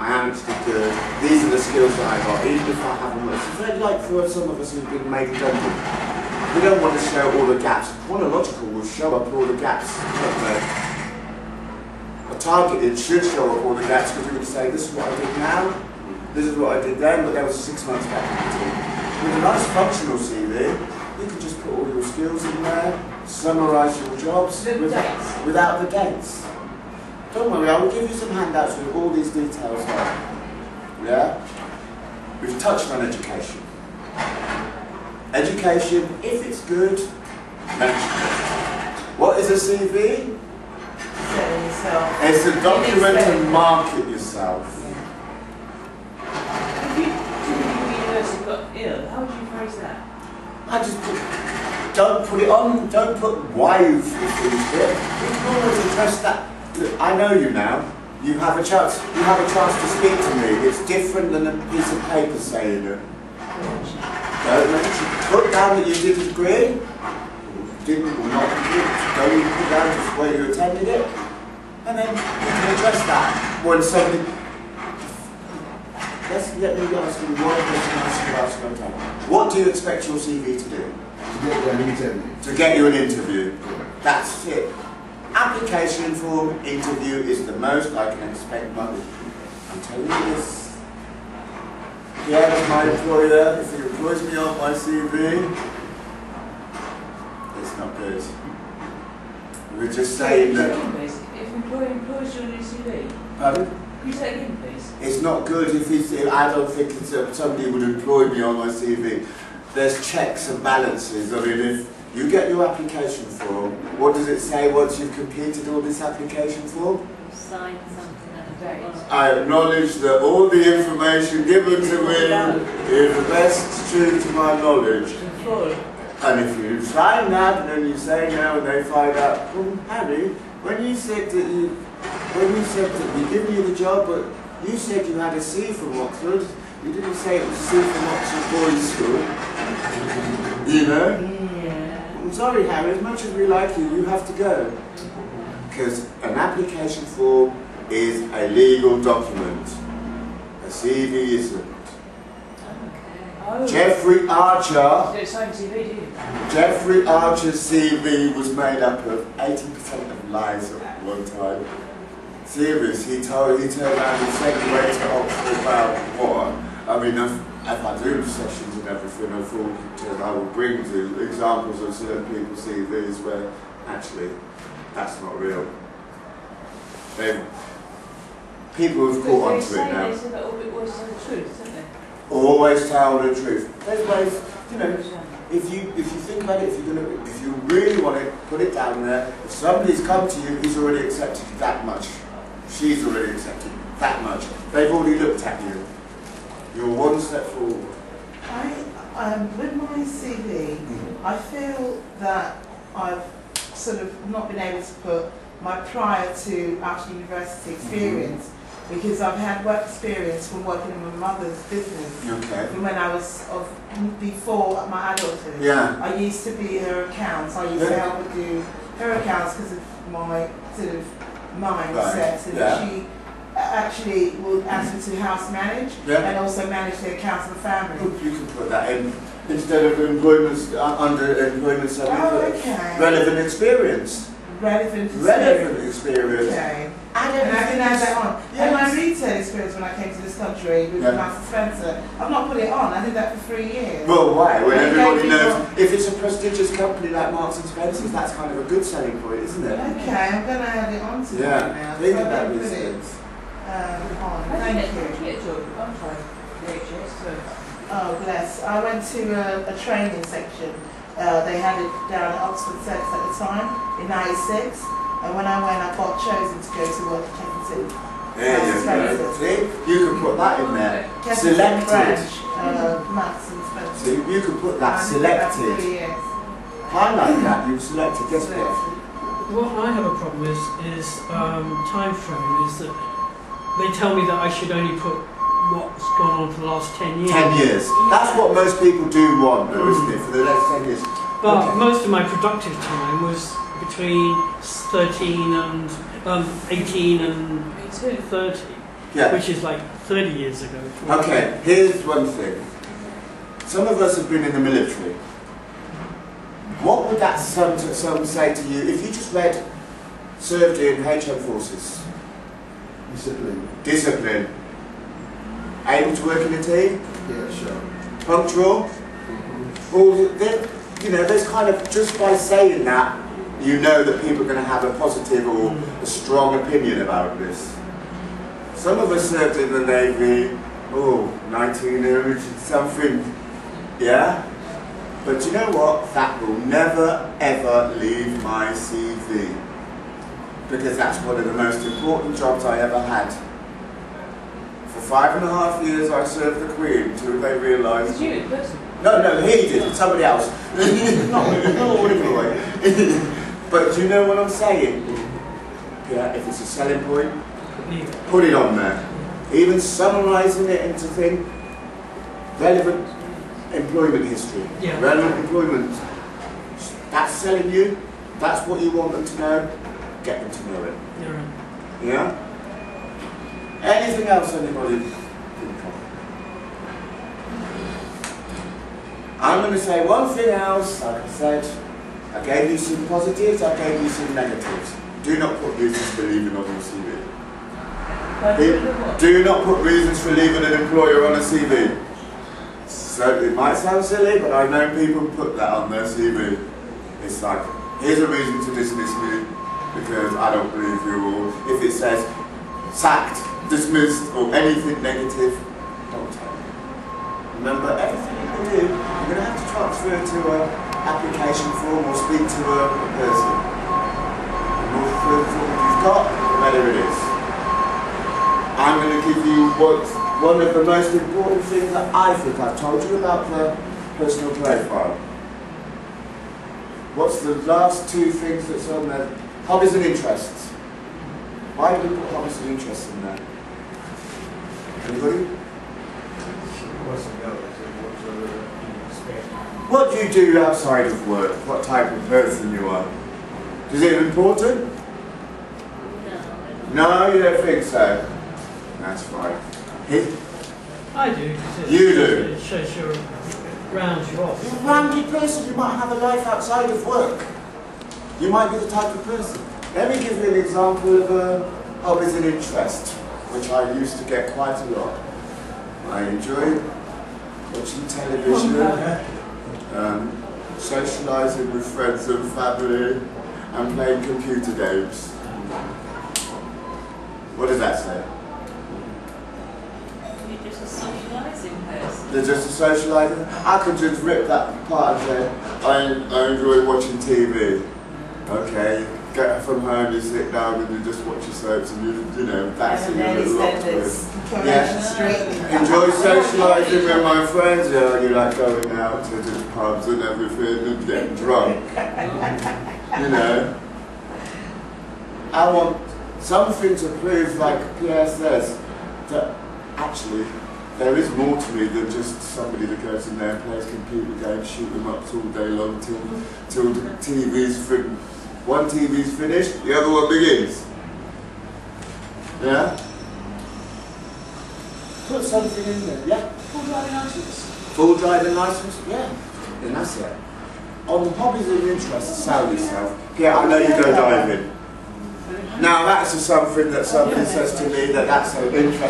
I am actually good, these are the skills that I got, even if I haven't worked. It's very like for some of us who've been made redundant. We don't want to show all the gaps. Chronological will show up all the gaps. A targeted should show up all the gaps because we would say, this is what I did now, this is what I did then, but there was 6 months back in between. With a nice functional CV, you can just put all your skills in there, summarise your jobs without the dates. Don't worry, I will give you some handouts with all these details there. Yeah? We've touched on education. Education, if it's good, mention it. What is a CV? Selling yourself. It's a document to market yourself. If you university got ill, how would you phrase that? I just put, don't put it on, don't put why you've refused it. You can always address that. Look, I know you now. You have a chance to speak to me. It's different than a piece of paper saying it. Don't mention, put down that you did a degree, didn't or not agree. Don't even put down just where you attended it. And then you can address that when somebody. Let me ask you one question. What do you expect your CV to do? To get you an interview. To get you an interview. That's it. Application form, interview is the most I can expect. But I'm telling you this. Yeah, as my employer, if he employs me on my CV, it's not good. We're just saying that. If an employer employs you on your CV. Pardon? Can you say it again, please? It's not good if I don't think somebody would employ me on my CV. There's checks and balances. I mean, if you get your application form, what does it say once you've completed all this application form? Sign something at the date. I acknowledge that all the information given to me is the best true to my knowledge. And if you sign that and then you say no and they find out, well, Harry, when you said that we given you the job, but you said you had a C from Oxford, you didn't say it was a C from Oxford Boys School. You know? Yeah. I'm sorry, Harry, as much as we like you, you have to go. Because an application form is a legal document. A CV isn't. Oh. Jeffrey Archer. Same CV, do you? Jeffrey Archer's CV was made up of 80% of lies at one time. Serious, he turned around and said he went to Oxford about what? I mean, if I do sessions and everything, I thought I would bring to examples of certain people's CVs where actually that's not real. People have caught on to it now. They say that all it was the truth, don't they? Always tell the truth. There's ways, you know, if you think about it, if you really want it, put it down there. If somebody's come to you, he's already accepted that much. She's already accepted that much. They've already looked at you. You're one step forward. With my CV, I feel that I've sort of not been able to put my prior to after university experience. Because I've had work experience from working in my mother's business. Okay. From when I was before my adulthood. Yeah. I used to be her accounts. I used to help her do her accounts because of my sort of mindset. Right. And Yeah. she actually would ask me to house manage and also manage the accounts of the family. You can put that in instead of employment under employment service. Oh, okay. Relevant experience. Relevant experience. Okay. And I can add that on. Yes. And my retail experience when I came to this country with Marks & Spencer, I've not put it on. I did that for 3 years. Well, why? When everybody knows, if it's a prestigious company like Marks & Spencer's, that's kind of a good selling point, isn't it? Okay, I'm going to add it on to that now. Think So about I'm these gonna put it things. on. Thank you. I'm trying VHS. Oh, bless. I went to a training section. They had it down at Oxford Sex at the time, in '96. And when I went, I got chosen to go to work at Kensington. There you go. See? You can put that in there. Kensington Selected. branch, Marks & Spencer. See, you can put that selected. Highlight that, you've selected. Yes, please. What I have a problem is time frame, is that they tell me that I should only put what's gone on for the last 10 years. 10 years. That's what most people do want, though, isn't it? For the next 10 years. But most of my productive time was between 18 and 30. Yeah. which is like 30 years ago. Okay, here's one thing. Some of us have been in the military. What would that son say to you if you just read, served in HM Forces? Discipline. Discipline. Able to work in a team? Yeah, sure. Punctual? All you know, there's kind of, just by saying that, you know that people are going to have a positive or a strong opinion about this. Some of us served in the Navy, 1900 something, yeah? But you know what? That will never ever leave my CV. Because that's one of the most important jobs I ever had. For 5.5 years I served the Queen until they realised... Did you in person? No, he did, somebody else. not all the way. But do you know what I'm saying? Yeah, if it's a selling point, put it on there. Even summarising it into thing, relevant employment history. Yeah. Relevant employment. That's selling you. That's what you want them to know. Get them to know it. Yeah. Yeah? Anything else anybody think of? I'm going to say one thing else, like I said. I gave you some positives, I gave you some negatives. Do not put reasons for leaving on your CV. Do not put reasons for leaving an employer on a CV. So it might sound silly, but I've known people put that on their CV. It's like, here's a reason to dismiss me because I don't believe you, or if it says sacked, dismissed, or anything negative, don't tell me. Remember, everything you can do, you're going to have to transfer to an application form or speak to a person. The more form you've got, the better it is. I'm going to give you one of the most important things that I think I've told you about the personal profile. What's the last two things that's on there? Hobbies and interests. Why do we put hobbies and interests in there? Anybody? What do you do outside of work? What type of person you are? Is it important? No, you don't think so? That's fine. I do. 'Cause You do? It shows you, rounds you off. You're a rounded person, you might have a life outside of work. You might be the type of person. Let me give you an example of hobbies and interests, which I used to get quite a lot. I enjoy watching television, socialising with friends and family, and playing computer games. What does that say? You're just a socialising person. They're just a socialising. I could just rip that part and say, I enjoy watching TV. Okay, get from home, you sit down and you just watch your soaps and you know, that's And a then little lot it's with. Yeah. straight. Enjoy socialising with my friends. Yeah, you like going out to the pubs and everything and getting drunk. You know. I want something to prove, like Pierre says, that actually there is more to me than just somebody that goes in there and plays computer games, shoot them up all day long till the TV's finished. One TV's finished, the other one begins. Yeah? Put something in there, yeah? Full driving licence. Full driving licence, yeah. And that's it. On hobbies and interests, sell yourself. Yeah, I know you go diving. Now that's something that somebody says to me that's an interest.